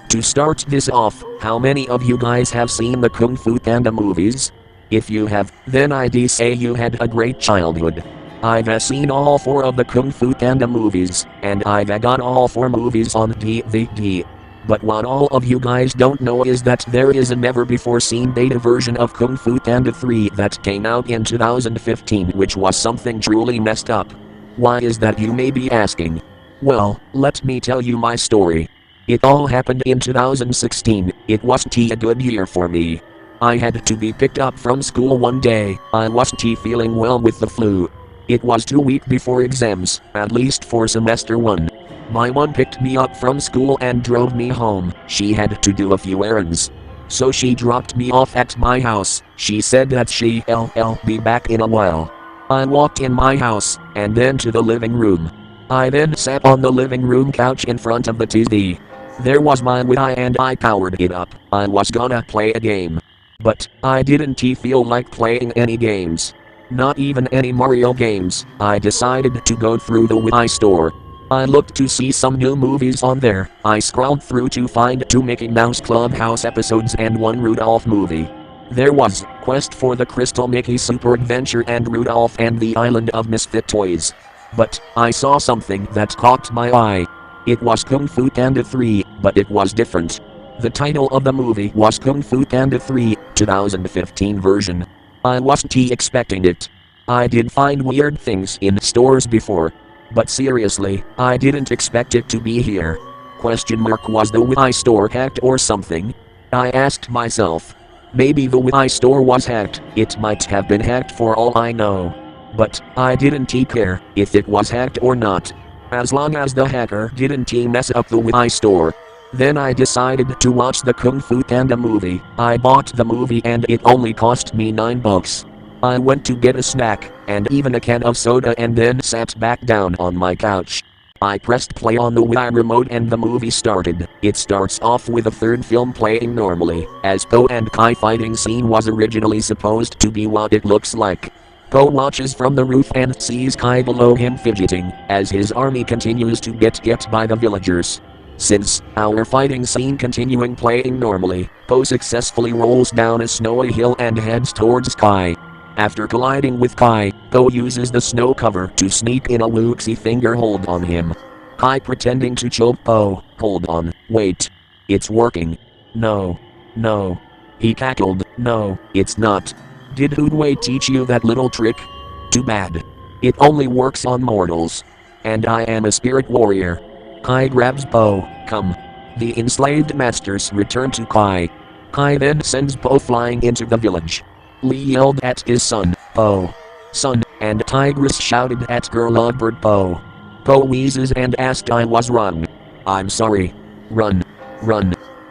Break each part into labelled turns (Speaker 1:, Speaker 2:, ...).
Speaker 1: To start this off, how many of you guys have seen the Kung Fu Panda movies? If you have, then I'd say you had a great childhood. I've seen all 4 of the Kung Fu Panda movies, and I've got all 4 movies on DVD. But what all of you guys don't know is that there is a never before seen beta version of Kung Fu Panda 3 that came out in 2015, which was something truly messed up. Why is that, you may be asking? Well, let me tell you my story. It all happened in 2016, it wasn't a good year for me. I had to be picked up from school one day, I wasn't feeling well with the flu. It was 2 weeks before exams, at least for semester 1. My mom picked me up from school and drove me home. She had to do a few errands. So she dropped me off at my house. She said that she'll be back in a while. I walked in my house, and then to the living room. I then sat on the living room couch in front of the TV. There was my Wi-Fi and I powered it up. I was gonna play a game. But I didn't feel like playing any games. Not even any Mario games. I decided to go through the Wi-Fi store. I looked to see some new movies on there. I scrolled through to find 2 Mickey Mouse Clubhouse episodes and 1 Rudolph movie. There was Quest for the Crystal Mickey Super Adventure and Rudolph and the Island of Misfit Toys. But I saw something that caught my eye. It was Kung Fu Panda 3, but it was different. The title of the movie was Kung Fu Panda 3, 2015 version. I wasn't expecting it. I did find weird things in stores before. But seriously, I didn't expect it to be here. Was the Wi-Fi store hacked or something? I asked myself. Maybe the Wi-Fi store was hacked, it might have been hacked for all I know. But I didn't care if it was hacked or not. As long as the hacker didn't mess up the Wi-Fi store. Then I decided to watch the Kung Fu Panda movie. I bought the movie and it only cost me $9. I went to get a snack, and even a can of soda, and then sat back down on my couch. I pressed play on the Wii remote and the movie started. It starts off with a third film playing normally, as Po and Kai fighting scene was originally supposed to be what it looks like. Po watches from the roof and sees Kai below him fidgeting, as his army continues to get by the villagers. Since our fighting scene continuing playing normally, Po successfully rolls down a snowy hill and heads towards Kai. After colliding with Kai, Po uses the snow cover to sneak in a woodsy finger hold on him. Kai pretending to choke Po. Hold on, wait. It's working. No. He cackled. No, it's not. Did Hoodway teach you that little trick? Too bad. It only works on mortals. And I am a spirit warrior. Kai grabs Po. Come. The enslaved masters return to Kai. Kai then sends Po flying into the village. Lee yelled at his son, Po. Son, and Tigress shouted at her lovebird Po. Po wheezes and asked I was wrong. I'm sorry. Run.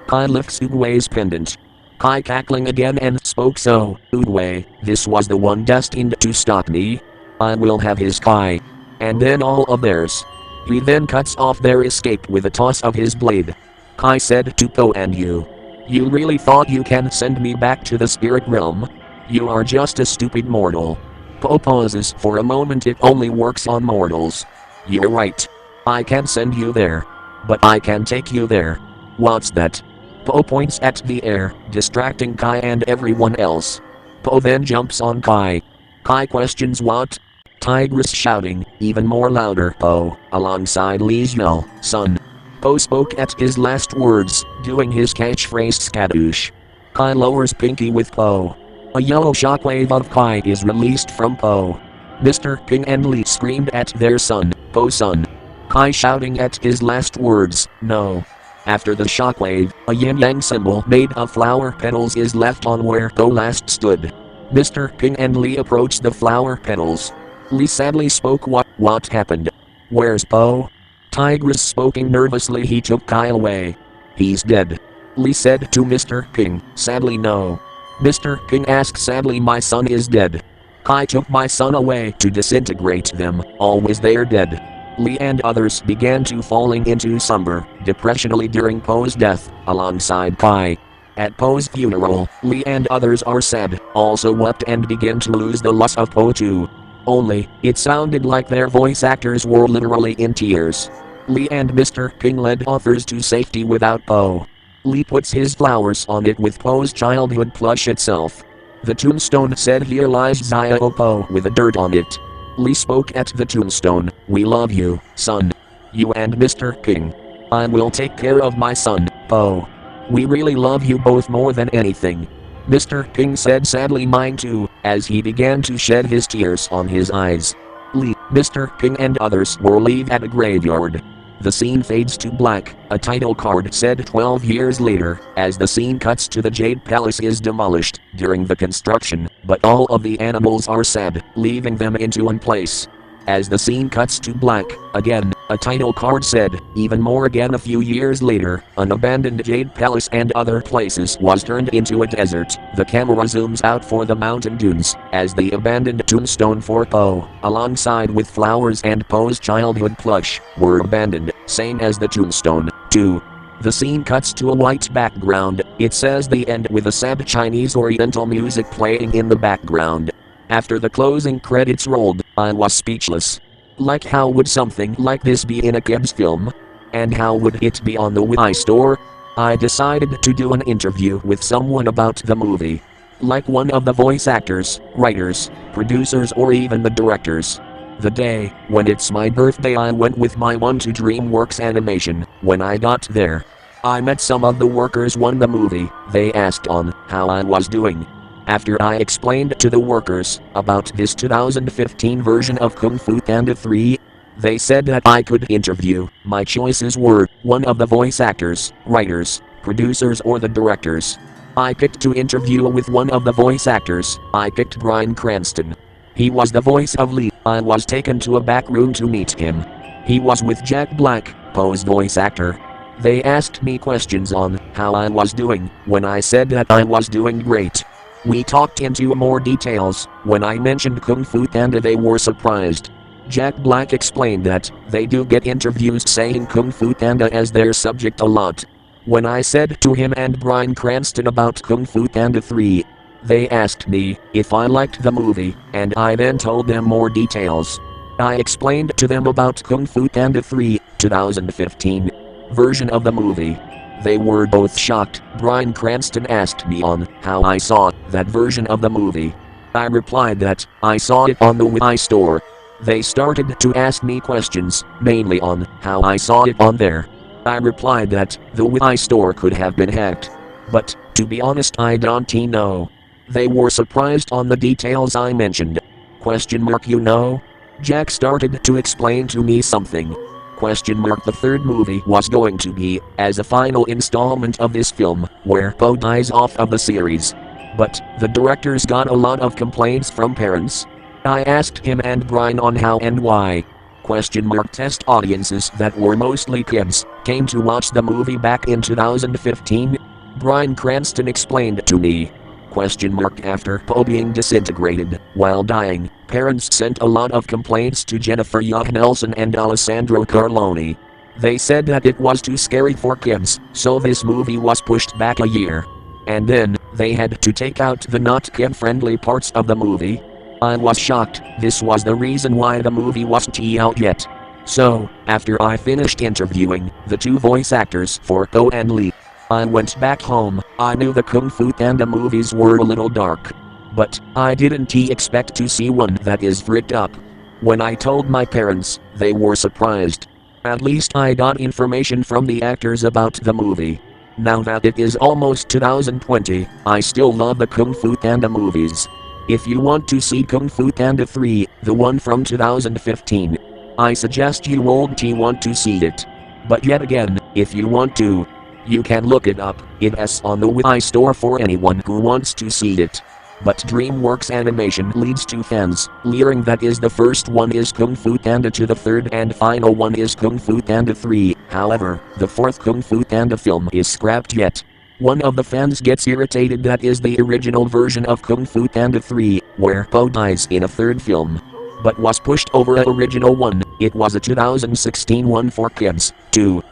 Speaker 1: Kai lifts Uguay's pendant. Kai cackling again and spoke so, Uguay, this was the one destined to stop me. I will have his Kai. And then all of theirs. He then cuts off their escape with a toss of his blade. Kai said to Po, and you really thought you can send me back to the spirit realm? You are just a stupid mortal. Po pauses for a moment. It only works on mortals. You're right. I can send you there. But I can take you there. What's that? Po points at the air, distracting Kai and everyone else. Po then jumps on Kai. Kai questions what? Tigress shouting, even more louder, Po, alongside Lee's yell, son. Po spoke at his last words, doing his catchphrase skadoosh. Kai lowers pinky with Po. A yellow shockwave of Kai is released from Po. Mr. Ping and Lee screamed at their son, Po son. Kai shouting at his last words, no. After the shockwave, a yin-yang symbol made of flower petals is left on where Po last stood. Mr. Ping and Lee approached the flower petals. Lee sadly spoke, what happened? Where's Po? Tigress spoking nervously, he took Kai away. He's dead. Lee said to Mr. Ping, sadly no. Mr. Ping asked, sadly my son is dead. Kai took my son away to disintegrate them, always they're dead. Lee and others began to falling into slumber, depressionally during Po's death, alongside Kai. At Po's funeral, Lee and others are sad, also wept and began to lose the loss of Po too. Only, it sounded like their voice actors were literally in tears. Lee and Mr. Ping led others to safety without Po. Lee puts his flowers on it with Po's childhood plush itself. The tombstone said, "Here lies Xiao Po," with a dirt on it. Lee spoke at the tombstone, "We love you, son. You and Mr. Ping. I will take care of my son, Po. We really love you both more than anything." Mr. Ping said sadly, "Mine too," as he began to shed his tears on his eyes. Lee, Mr. Ping and others were leave at a graveyard. The scene fades to black. A title card said 12 years later, as the scene cuts to the Jade Palace is demolished during the construction, but all of the animals are sad, leaving them into one place. As the scene cuts to black, again, a title card said, even more again a few years later, an abandoned Jade Palace and other places was turned into a desert. The camera zooms out for the mountain dunes, as the abandoned tombstone for Po, alongside with flowers and Po's childhood plush, were abandoned, same as the tombstone, too. The scene cuts to a white background. It says the end with a sad Chinese Oriental music playing in the background. After the closing credits rolled, I was speechless. Like, how would something like this be in a kids film? And how would it be on the Wii store? I decided to do an interview with someone about the movie. Like one of the voice actors, writers, producers, or even the directors. The day when it's my birthday, I went with my one to DreamWorks Animation. When I got there, I met some of the workers on the movie. They asked on how I was doing. After I explained to the workers about this 2015 version of Kung Fu Panda 3, they said that I could interview. My choices were one of the voice actors, writers, producers, or the directors. I picked to interview with one of the voice actors. I picked Bryan Cranston. He was the voice of Lee. I was taken to a back room to meet him. He was with Jack Black, Po's voice actor. They asked me questions on how I was doing. When I said that I was doing great, we talked into more details. When I mentioned Kung Fu Panda, they were surprised. Jack Black explained that they do get interviews saying Kung Fu Panda as their subject a lot. When I said to him and Bryan Cranston about Kung Fu Panda 3, they asked me if I liked the movie, and I then told them more details. I explained to them about Kung Fu Panda 3, 2015 version of the movie. They were both shocked. Bryan Cranston asked me on how I saw that version of the movie. I replied that I saw it on the Wii store. They started to ask me questions, mainly on how I saw it on there. I replied that the Wii store could have been hacked. But, to be honest, I don't know. They were surprised on the details I mentioned. You know? Jack started to explain to me something. The third movie was going to be as a final installment of this film, where Po dies off of the series. But the directors got a lot of complaints from parents. I asked him and Bryan on how and why. Test audiences that were mostly kids came to watch the movie back in 2015. Bryan Cranston explained to me. After Po being disintegrated while dying, parents sent a lot of complaints to Jennifer Young Nelson and Alessandro Carloni. They said that it was too scary for kids, so this movie was pushed back a year. And then, they had to take out the not kid-friendly parts of the movie. I was shocked. This was the reason why the movie wasn't out yet. So, after I finished interviewing the two voice actors for Po and Lee, I went back home. I knew the Kung Fu Panda movies were a little dark, but I didn't expect to see one that is freaked up. When I told my parents, they were surprised. At least I got information from the actors about the movie. Now that it is almost 2020, I still love the Kung Fu Panda movies. If you want to see Kung Fu Panda 3, the one from 2015, I suggest you won't want to see it. But yet again, if you want to, you can look it up. It's on the Wii store for anyone who wants to see it. But DreamWorks Animation leads to fans leering that is the first one is Kung Fu Panda 2, the third and final one is Kung Fu Panda 3. However, the fourth Kung Fu Panda film is scrapped yet. One of the fans gets irritated that is the original version of Kung Fu Panda 3, where Po dies in a third film, but was pushed over a original one. It was a 2016 one for kids, too.